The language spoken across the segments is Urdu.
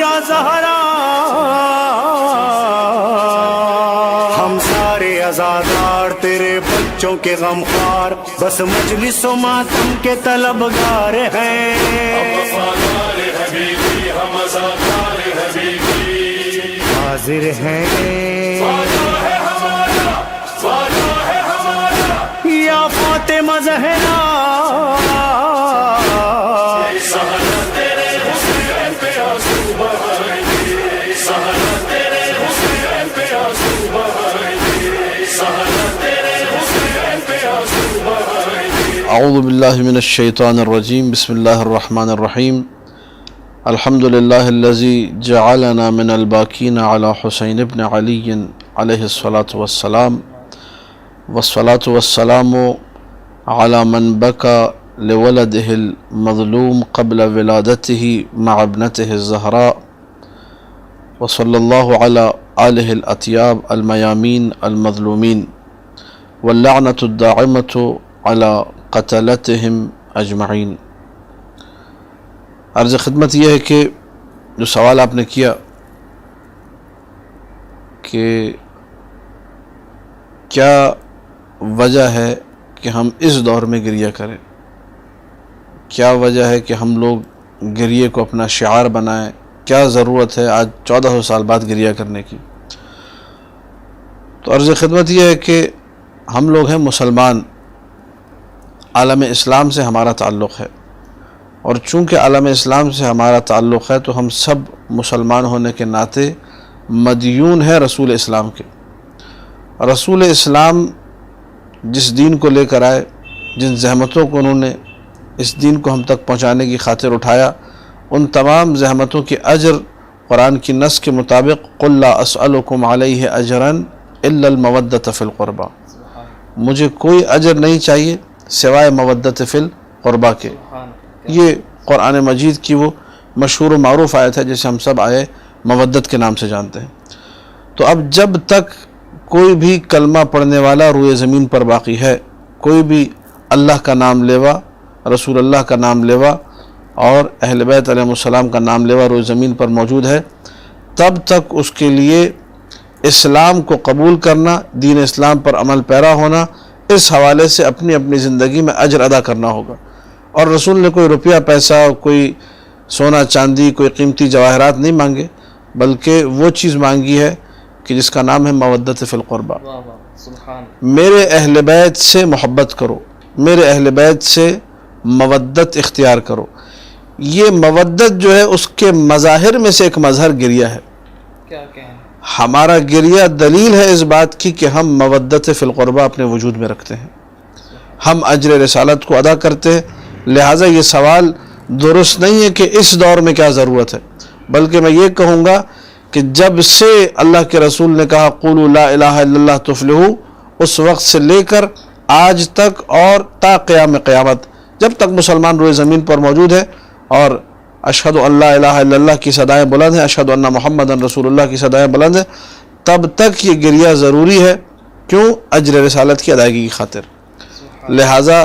یا زہرا ہم سارے عزادار تیرے بچوں کے غمخوار، بس مجلس و ماتم کے طلبگار ہیں۔ وفادار حبیبی ہم عزادار حبیبی، حاضر ہیں وعدہ ہے ہمارا، وعدہ ہے ہمارا، یا فاطمہ زہرا، سہرت تیرے حسین پہ آنسو بہائیں گے، سہرت تیرے حسین پہ آنسو بہائیں گے، سہرت تیرے حسین پہ آنسو بہائیں گے۔ اعوذ باللہ من الشیطان الرجیم، بسم اللہ الرحمن الرحیم۔ الحمد للہ الذی جعلنا من الباکین علی حسین ابن علی علیہ الصلاۃ والسلام، والصلاۃ والسلام علی من بکا لولده المظلوم قبل ولادته مع ابنته الزہراء، وصلی اللہ علی آلہ الاطیاب المیامین المظلومین، واللعنۃ الداعمۃ علی قتلتهم اجمعین۔ عرض خدمت یہ ہے کہ جو سوال آپ نے کیا کہ کیا وجہ ہے کہ ہم اس دور میں گریہ کریں، کیا وجہ ہے کہ ہم لوگ گریے کو اپنا شعار بنائیں، کیا ضرورت ہے آج 1400 سال بعد گریہ کرنے کی؟ تو عرض خدمت یہ ہے کہ ہم لوگ ہیں مسلمان، عالم اسلام سے ہمارا تعلق ہے، اور چونکہ عالم اسلام سے ہمارا تعلق ہے تو ہم سب مسلمان ہونے کے ناطے مدیون ہیں رسول اسلام کے۔ رسول اسلام جس دین کو لے کر آئے، جن زحمتوں کو انہوں نے اس دین کو ہم تک پہنچانے کی خاطر اٹھایا، ان تمام زحمتوں کے اجر قرآن کی نص کے مطابق قُلْ لَا أَسْأَلُكُمْ عَلَيْهِ أَجْرًا إِلَّا الْمَوَدَّةَ فِي الْقُرْبَى، مجھے کوئی اجر نہیں چاہیے سوائے مودت فی القربہ کے۔ یہ قرآن مجید کی وہ مشہور و معروف آیت ہے جسے ہم سب آیے مودت کے نام سے جانتے ہیں۔ تو اب جب تک کوئی بھی کلمہ پڑھنے والا روئے زمین پر باقی ہے، کوئی بھی اللہ کا نام لیوا، رسول اللہ کا نام لیوا اور اہل بیت علیہ السلام کا نام لیوا روئے زمین پر موجود ہے، تب تک اس کے لیے اسلام کو قبول کرنا، دین اسلام پر عمل پیرا ہونا، اس حوالے سے اپنی اپنی زندگی میں اجر ادا کرنا ہوگا۔ اور رسول نے کوئی روپیہ پیسہ، کوئی سونا چاندی، کوئی قیمتی جواہرات نہیں مانگے، بلکہ وہ چیز مانگی ہے کہ جس کا نام ہے مودت فی القربہ۔ میرے اہل بیت سے محبت کرو، میرے اہل بیت سے مودت اختیار کرو۔ یہ مودت جو ہے اس کے مظاہر میں سے ایک مظہر گریہ ہے۔ ہمارا گریہ دلیل ہے اس بات کی کہ ہم مودت فی القربہ اپنے وجود میں رکھتے ہیں، ہم اجر رسالت کو ادا کرتے ہیں۔ لہٰذا یہ سوال درست نہیں ہے کہ اس دور میں کیا ضرورت ہے، بلکہ میں یہ کہوں گا کہ جب سے اللہ کے رسول نے کہا قولوا لا الہ الا اللہ تفلحوا، اس وقت سے لے کر آج تک اور تا قیام قیامت، جب تک مسلمان روئے زمین پر موجود ہے اور اشہد ان لا الہ الا اللہ کی صدائیں بلند ہیں، اشہد ان محمد رسول اللہ کی صدائیں بلند ہیں، تب تک یہ گریہ ضروری ہے۔ کیوں؟ اجر رسالت کی ادائیگی کی خاطر۔ لہٰذا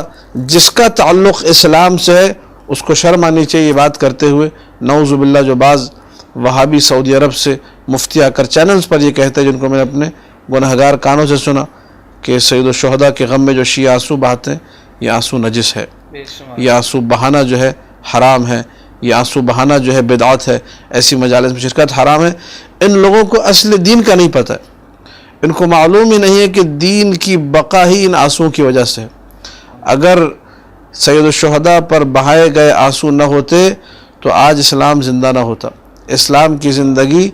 جس کا تعلق اسلام سے ہے اس کو شرم آنی چاہیے یہ بات کرتے ہوئے۔ نعوذ باللہ جو بعض وہابی سعودی عرب سے مفتی آ کر چینلز پر یہ کہتے ہیں، جن کو میں نے اپنے گنہگار کانوں سے سنا، کہ سید الشہداء کے غم میں جو شیعہ آنسو بہاتے ہیں یہ آنسو نجس ہے، یہ آنسو بہانا جو ہے حرام ہے، یہ آنسو بہانا جو ہے بدعت ہے، ایسی مجالس میں شرکت حرام ہے۔ ان لوگوں کو اصل دین کا نہیں پتہ ہے، ان کو معلوم ہی نہیں ہے کہ دین کی بقا ہی ان آنسوؤں کی وجہ سے ہے۔ اگر سید الشہداء پر بہائے گئے آنسو نہ ہوتے تو آج اسلام زندہ نہ ہوتا۔ اسلام کی زندگی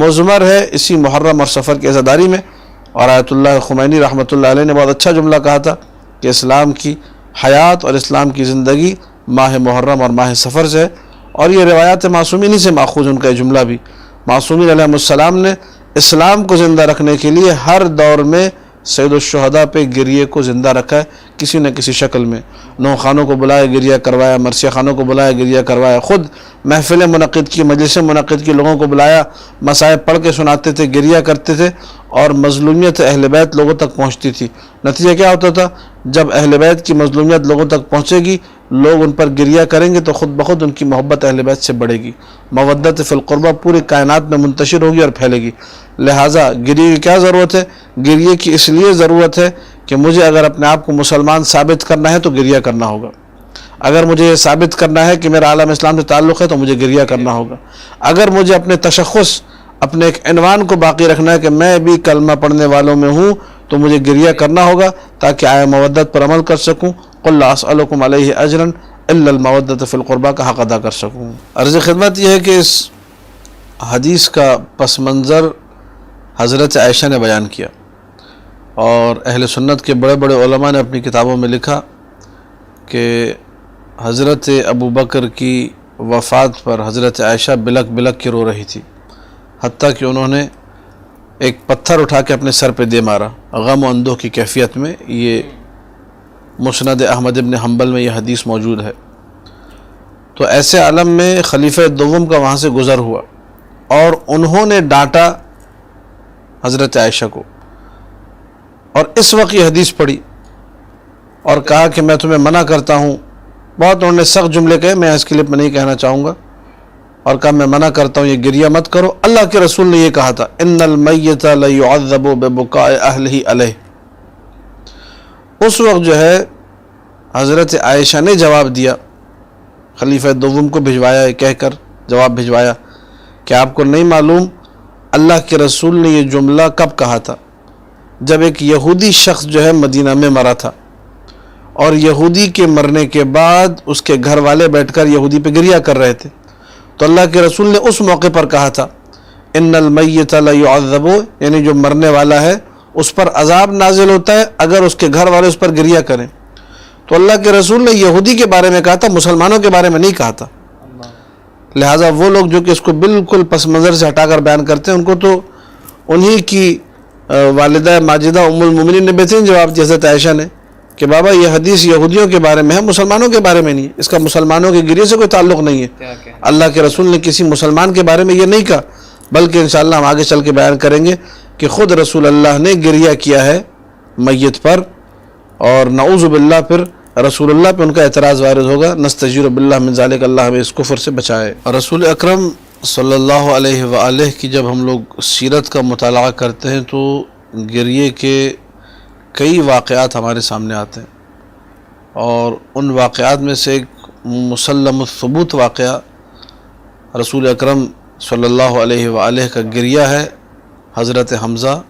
مضمر ہے اسی محرم اور سفر کی عزاداری میں، اور آیت اللہ خمینی رحمۃ اللہ علیہ نے بہت اچھا جملہ کہا تھا کہ اسلام کی حیات اور اسلام کی زندگی ماہ محرم اور ماہ سفر سے ہے، اور یہ روایات معصومین سے ماخوذ ان کا یہ جملہ بھی۔ معصومین علیہ السلام نے اسلام کو زندہ رکھنے کے لیے ہر دور میں سید الشہداء پہ گریے کو زندہ رکھا ہے کسی نہ کسی شکل میں۔ نو خانوں کو بلایا گریہ کروایا، مرثیہ خانوں کو بلایا گریہ کروایا، خود محفلیں منعقد کی، مجلسیں منعقد کی، لوگوں کو بلایا، مصائب پڑھ کے سناتے تھے، گریہ کرتے تھے، اور مظلومیت اہل بیت لوگوں تک پہنچتی تھی۔ نتیجہ کیا ہوتا تھا؟ جب اہل بیت کی مظلومیت لوگوں تک پہنچے گی لوگ ان پر گریہ کریں گے تو خود بخود ان کی محبت اہل بیت سے بڑھے گی، مودت فی القربہ پوری کائنات میں منتشر ہوگی اور پھیلے گی۔ لہٰذا گریے کی کیا ضرورت ہے؟ گریے کی اس لیے ضرورت ہے کہ مجھے اگر اپنے آپ کو مسلمان ثابت کرنا ہے تو گریہ کرنا ہوگا، اگر مجھے یہ ثابت کرنا ہے کہ میرا عالم اسلام سے تعلق ہے تو مجھے گریہ کرنا ہوگا، اگر مجھے اپنے تشخص، اپنے ایک عنوان کو باقی رکھنا ہے کہ میں بھی کلمہ پڑھنے والوں میں ہوں تو مجھے گریہ کرنا ہوگا تاکہ آیا مودت پر عمل کر سکوں، قل لا اسألکم علیہ اجرا الا المودۃ فی القربہ کا حق ادا کر سکوں۔ عرض خدمت یہ ہے کہ اس حدیث کا پس منظر حضرت عائشہ نے بیان کیا، اور اہل سنت کے بڑے بڑے علماء نے اپنی کتابوں میں لکھا کہ حضرت ابو بکر کی وفات پر حضرت عائشہ بلک بلک کے رو رہی تھی، حتیٰ کہ انہوں نے ایک پتھر اٹھا کے اپنے سر پہ دے مارا غم و اندوہ کی کیفیت میں۔ یہ مسند احمد ابن حنبل میں یہ حدیث موجود ہے۔ تو ایسے عالم میں خلیفہ دوم کا وہاں سے گزر ہوا اور انہوں نے ڈانٹا حضرت عائشہ کو، اور اس وقت یہ حدیث پڑھی اور کہا کہ میں تمہیں منع کرتا ہوں، بہت انہوں نے سخت جملے کہے، میں اس کلپ میں نہیں کہنا چاہوں گا، اور کہا میں منع کرتا ہوں، یہ گریہ مت کرو۔ اللہ کے رسول نے یہ کہا تھا ان المیت لیعذب ببکاء اہلہ علیہ۔ اس وقت جو ہے حضرت عائشہ نے جواب دیا، خلیفہ دوم کو بھجوایا، کہہ کر جواب بھجوایا کہ آپ کو نہیں معلوم اللہ کے رسول نے یہ جملہ کب کہا تھا؟ جب ایک یہودی شخص جو ہے مدینہ میں مرا تھا، اور یہودی کے مرنے کے بعد اس کے گھر والے بیٹھ کر یہودی پہ گریہ کر رہے تھے، تو اللہ کے رسول نے اس موقع پر کہا تھا ان المیت لیعذب، یعنی جو مرنے والا ہے اس پر عذاب نازل ہوتا ہے اگر اس کے گھر والے اس پر گریہ کریں۔ تو اللہ کے رسول نے یہودی کے بارے میں کہا تھا، مسلمانوں کے بارے میں نہیں کہا تھا۔ لہٰذا وہ لوگ جو کہ اس کو بالکل پس منظر سے ہٹا کر بیان کرتے ہیں، ان کو تو انہی کی والدہ ماجدہ ام المومنین نے بہترین جواب دیا حضرت عائشہ نے کہ بابا یہ حدیث یہودیوں کے بارے میں ہے، مسلمانوں کے بارے میں نہیں ہے، اس کا مسلمانوں کے گریہ سے کوئی تعلق نہیں ہے۔ اللہ کے رسول نے کسی مسلمان کے بارے میں یہ نہیں کہا، بلکہ انشاءاللہ ہم آگے چل کے بیان کریں گے کہ خود رسول اللہ نے گریہ کیا ہے میت پر، اور نعوذ باللہ پھر رسول اللہ پہ ان کا اعتراض وارد ہوگا، نستجیر باللہ من ذالک، اللہ ہمیں اس کفر سے بچائے۔ اور رسول اکرم صلی اللہ علیہ وآلہ کی جب ہم لوگ سیرت کا مطالعہ کرتے ہیں تو گریہ کے کئی واقعات ہمارے سامنے آتے ہیں، اور ان واقعات میں سے ایک مسلم الثبوت واقعہ رسول اکرم صلی اللہ علیہ وآلہ کا گریہ ہے حضرت حمزہ،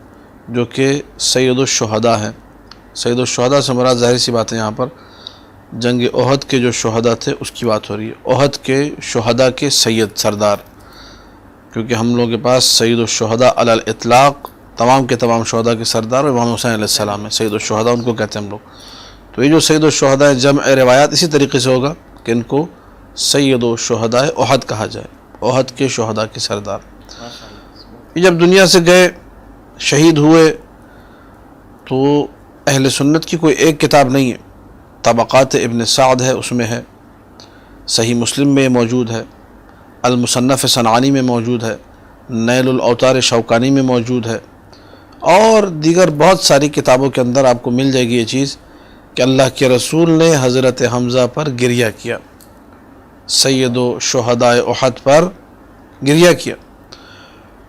جو کہ سید الشہداء ہیں۔ سید الشہداء سے مراد ظاہر سی بات ہے یہاں پر جنگ احد کے جو شہداء تھے اس کی بات ہو رہی ہے، احد کے شہداء کے سید سردار، کیونکہ ہم لوگوں کے پاس سید الشہداء علی الاطلاق تمام کے تمام شہداء کے سردار امام حسین علیہ السلام ہیں، سید الشہداء ان کو کہتے ہیں ہم لوگ۔ تو یہ جو سید الشہداء ہیں، جمع روایات اسی طریقے سے ہوگا کہ ان کو سید الشہداء احد کہا جائے، احد کے شہداء کے سردار۔ یہ جب دنیا سے گئے، شہید ہوئے، تو اہل سنت کی کوئی ایک کتاب نہیں ہے، طبقات ابن سعد ہے، اس میں ہے، صحیح مسلم میں موجود ہے، المصنف صنعانی میں موجود ہے، نیل الاوطار شوکانی میں موجود ہے، اور دیگر بہت ساری کتابوں کے اندر آپ کو مل جائے گی یہ چیز کہ اللہ کے رسول نے حضرت حمزہ پر گریہ کیا، سید و شہداء احد پر گریہ کیا،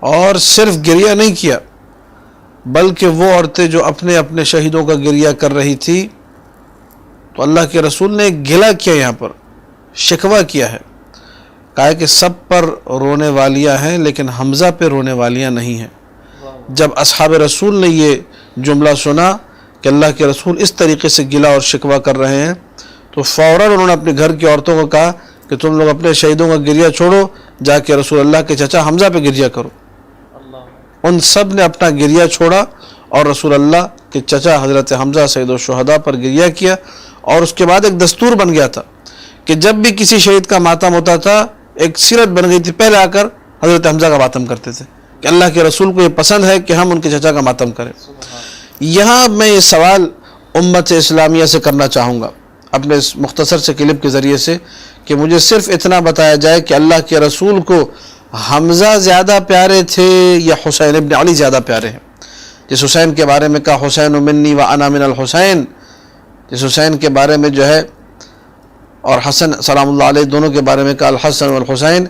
اور صرف گریہ نہیں کیا بلکہ وہ عورتیں جو اپنے اپنے شہیدوں کا گریہ کر رہی تھی، تو اللہ کے رسول نے گلہ کیا، یہاں پر شکوہ کیا ہے، کہا کہ سب پر رونے والیاں ہیں لیکن حمزہ پہ رونے والیاں نہیں ہیں۔ جب اصحاب رسول نے یہ جملہ سنا کہ اللہ کے رسول اس طریقے سے گلہ اور شکوہ کر رہے ہیں، تو فوراً انہوں نے اپنے گھر کی عورتوں کو کہا کہ تم لوگ اپنے شہیدوں کا گریہ چھوڑو، جا کے رسول اللہ کے چچا حمزہ پہ گریہ کرو۔ ان سب نے اپنا گریہ چھوڑا اور رسول اللہ کے چچا حضرت حمزہ سید الشہداء پر گریہ کیا، اور اس کے بعد ایک دستور بن گیا تھا کہ جب بھی کسی شہید کا ماتم ہوتا تھا، ایک سیرت بن گئی تھی، پہلے آ کر حضرت حمزہ کا ماتم کرتے تھے کہ اللہ کے رسول کو یہ پسند ہے کہ ہم ان کے چچا کا ماتم کریں۔ یہاں میں یہ سوال امت اسلامیہ سے کرنا چاہوں گا اپنے اس مختصر سے کلپ کے ذریعے سے، کہ مجھے صرف اتنا بتایا جائے کہ اللہ کے رسول کو حمزہ زیادہ پیارے تھے یا حسین ابن علی زیادہ پیارے ہیں؟ جس حسین کے بارے میں کہا حسین منی و انا من الحسین، جس حسین کے بارے میں جو ہے اور حسن سلام اللہ علیہ دونوں کے بارے میں کہا الحسن والحسین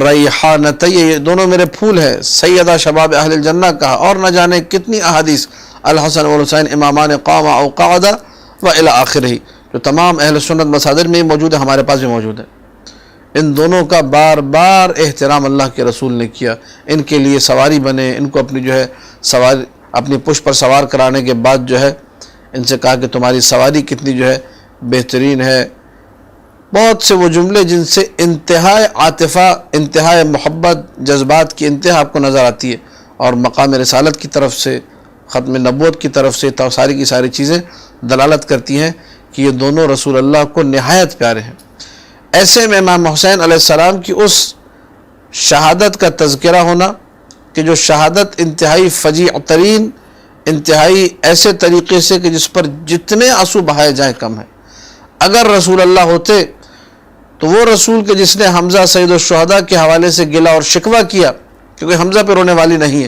ریحانتی، یہ دونوں میرے پھول ہیں، سیدہ شباب اہل الجنہ کہا، اور نہ جانے کتنی احادیث الحسن والحسین امامان قاما او قعدا و الی آخرہ، جو تمام اہل سنت مصادر میں موجود ہے، ہمارے پاس بھی موجود ہے۔ ان دونوں کا بار بار احترام اللہ کے رسول نے کیا، ان کے لیے سواری بنے، ان کو اپنی جو ہے سواری اپنی پشت پر سوار کرانے کے بعد جو ہے ان سے کہا کہ تمہاری سواری کتنی جو ہے بہترین ہے۔ بہت سے وہ جملے جن سے انتہائی عاطفہ، انتہائی محبت، جذبات کی انتہا آپ کو نظر آتی ہے، اور مقام رسالت کی طرف سے، ختم نبوت کی طرف سے ساری کی ساری چیزیں دلالت کرتی ہیں کہ یہ دونوں رسول اللہ کو نہایت پیارے ہیں۔ ایسے میں امام حسین علیہ السلام کی اس شہادت کا تذکرہ ہونا کہ جو شہادت انتہائی فجیع ترین، انتہائی ایسے طریقے سے کہ جس پر جتنے آنسو بہائے جائیں کم ہے۔ اگر رسول اللہ ہوتے تو وہ رسول کے جس نے حمزہ سید الشہداء کے حوالے سے گلہ اور شکوہ کیا، کیونکہ حمزہ پہ رونے والی نہیں ہے،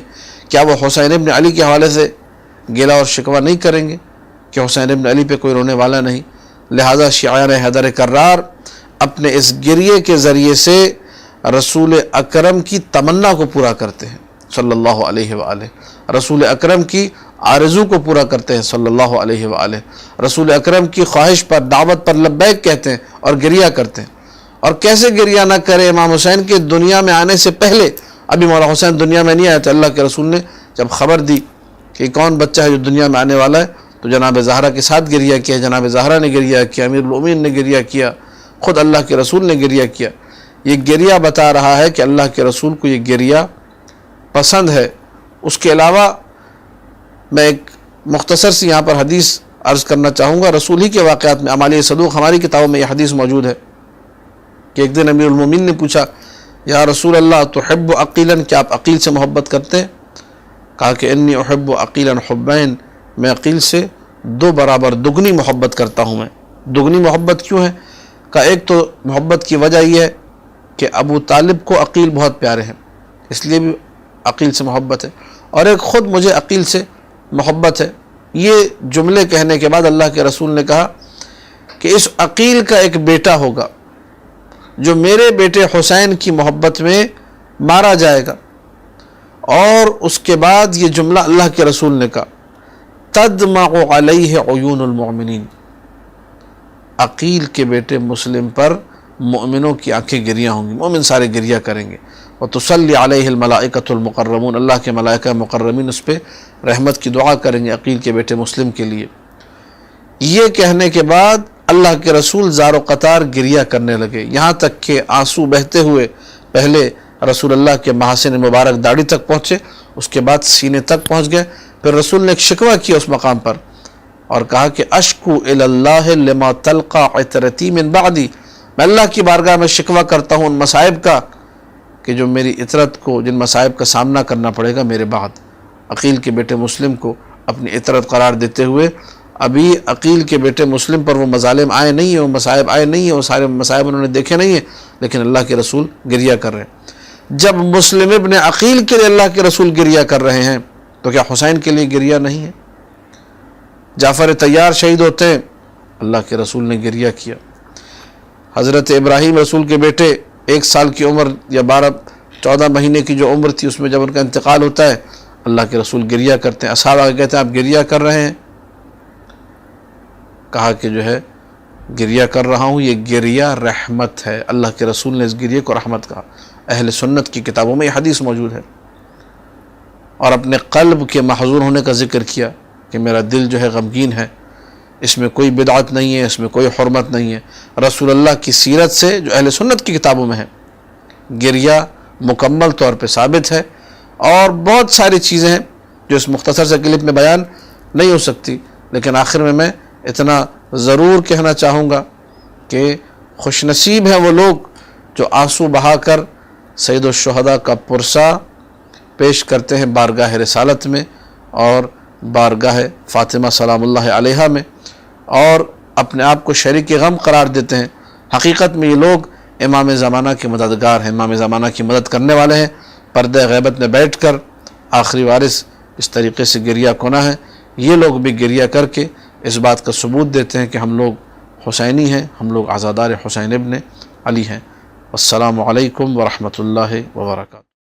کیا وہ حسین ابن علی کے حوالے سے گلہ اور شکوہ نہیں کریں گے کہ حسین ابن علی پہ کوئی رونے والا نہیں؟ لہذا شیعان حیدر کرار اپنے اس گریے کے ذریعے سے رسول اکرم کی تمنا کو پورا کرتے ہیں صلی اللہ علیہ وآلہ، رسول اکرم کی آرزو کو پورا کرتے ہیں صلی اللہ علیہ وآلہ، رسول اکرم کی خواہش پر، دعوت پر لبیک کہتے ہیں اور گریہ کرتے ہیں۔ اور کیسے گریہ نہ کرے؟ امام حسین کے دنیا میں آنے سے پہلے، ابھی مولا حسین دنیا میں نہیں آئے تھے، اللہ کے رسول نے جب خبر دی کہ کون بچہ ہے جو دنیا میں آنے والا ہے تو جناب زہرا کے ساتھ گریہ کیا، جناب زہرا نے گریہ کیا، امیر المومنین نے گریہ کیا، خود اللہ کے رسول نے گریہ کیا۔ یہ گریہ بتا رہا ہے کہ اللہ کے رسول کو یہ گریہ پسند ہے۔ اس کے علاوہ میں ایک مختصر سی یہاں پر حدیث عرض کرنا چاہوں گا، رسول ہی کے واقعات میں، اعمال صدوق ہماری کتابوں میں یہ حدیث موجود ہے کہ ایک دن امیر المومنین نے پوچھا یا رسول اللہ تحب عقیلا، کیا آپ عقیل سے محبت کرتے ہیں؟ کہا کہ انی احب عقیلا حبین، میں عقیل سے دو برابر دگنی محبت کرتا ہوں۔ میں دگنی محبت کیوں ہے؟ کہا ایک تو محبت کی وجہ یہ ہے کہ ابو طالب کو عقیل بہت پیارے ہیں، اس لیے بھی عقیل سے محبت ہے، اور ایک خود مجھے عقیل سے محبت ہے۔ یہ جملے کہنے کے بعد اللہ کے رسول نے کہا کہ اس عقیل کا ایک بیٹا ہوگا جو میرے بیٹے حسین کی محبت میں مارا جائے گا۔ اور اس کے بعد یہ جملہ اللہ کے رسول نے کہا تدمع علیہ عیون المؤمنین، عقیل کے بیٹے مسلم پر مؤمنوں کی آنکھیں گریہ ہوں گی، مومن سارے گریہ کریں گے۔ وتصلی علیہ الملائکۃ المقربون، اللہ کے ملائکہ مقربین اس پہ رحمت کی دعا کریں گے عقیل کے بیٹے مسلم کے لیے۔ یہ کہنے کے بعد اللہ کے رسول زار و قطار گریہ کرنے لگے، یہاں تک کہ آنسو بہتے ہوئے پہلے رسول اللہ کے محاسن مبارک داڑھی تک پہنچے، اس کے بعد سینے تک پہنچ گئے۔ پھر رسول نے ایک شکوہ کیا اس مقام پر اور کہا کہ اشکو الی اللہ لما تلقى عترتی من بعدی، میں اللہ کی بارگاہ میں شکوہ کرتا ہوں ان مصائب کا کہ جو میری عطرت کو، جن مصائب کا سامنا کرنا پڑے گا میرے بعد۔ عقیل کے بیٹے مسلم کو اپنی عطرت قرار دیتے ہوئے ابھی عقیل کے بیٹے مسلم پر وہ مظالم آئے نہیں ہیں، وہ مصائب آئے نہیں ہیں، وہ سارے مصائب انہوں نے دیکھے نہیں ہیں، لیکن اللہ کے رسول گریہ کر رہے ہیں۔ جب مسلم ابن عقیل کے لیے اللہ کے رسول گریہ کر رہے ہیں تو کیا حسین کے لیے گریہ نہیں ہے؟ جعفر طیار شہید ہوتے ہیں، اللہ کے رسول نے گریہ کیا۔ حضرت ابراہیم رسول کے بیٹے 1 سال کی عمر یا 14 مہینے کی جو عمر تھی اس میں جب ان کا انتقال ہوتا ہے اللہ کے رسول گریہ کرتے ہیں۔ اصحاب آگے کہتے ہیں آپ گریہ کر رہے ہیں؟ کہا کہ جو ہے گریہ کر رہا ہوں، یہ گریہ رحمت ہے۔ اللہ کے رسول نے اس گریہ کو رحمت کہا۔ اہل سنت کی کتابوں میں یہ حدیث موجود ہے۔ اور اپنے قلب کے محزون ہونے کا ذکر کیا کہ میرا دل جو ہے غمگین ہے، اس میں کوئی بدعت نہیں ہے، اس میں کوئی حرمت نہیں ہے۔ رسول اللہ کی سیرت سے جو اہل سنت کی کتابوں میں ہے گریہ مکمل طور پہ ثابت ہے، اور بہت ساری چیزیں ہیں جو اس مختصر سے کلپ میں بیان نہیں ہو سکتی، لیکن آخر میں اتنا ضرور کہنا چاہوں گا کہ خوش نصیب ہیں وہ لوگ جو آنسو بہا کر سید الشہداء کا پرسہ پیش کرتے ہیں بارگاہ رسالت میں اور بارگاہ فاطمہ سلام اللہ علیہا میں، اور اپنے آپ کو شریک غم قرار دیتے ہیں۔ حقیقت میں یہ لوگ امام زمانہ کے مددگار ہیں، امام زمانہ کی مدد کرنے والے ہیں۔ پردہ غیبت میں بیٹھ کر آخری وارث اس طریقے سے گریہ کنا ہے، یہ لوگ بھی گریہ کر کے اس بات کا ثبوت دیتے ہیں کہ ہم لوگ حسینی ہیں، ہم لوگ عزادار حسین ابن علی ہیں۔ السلام علیکم ورحمۃ اللہ وبرکاتہ۔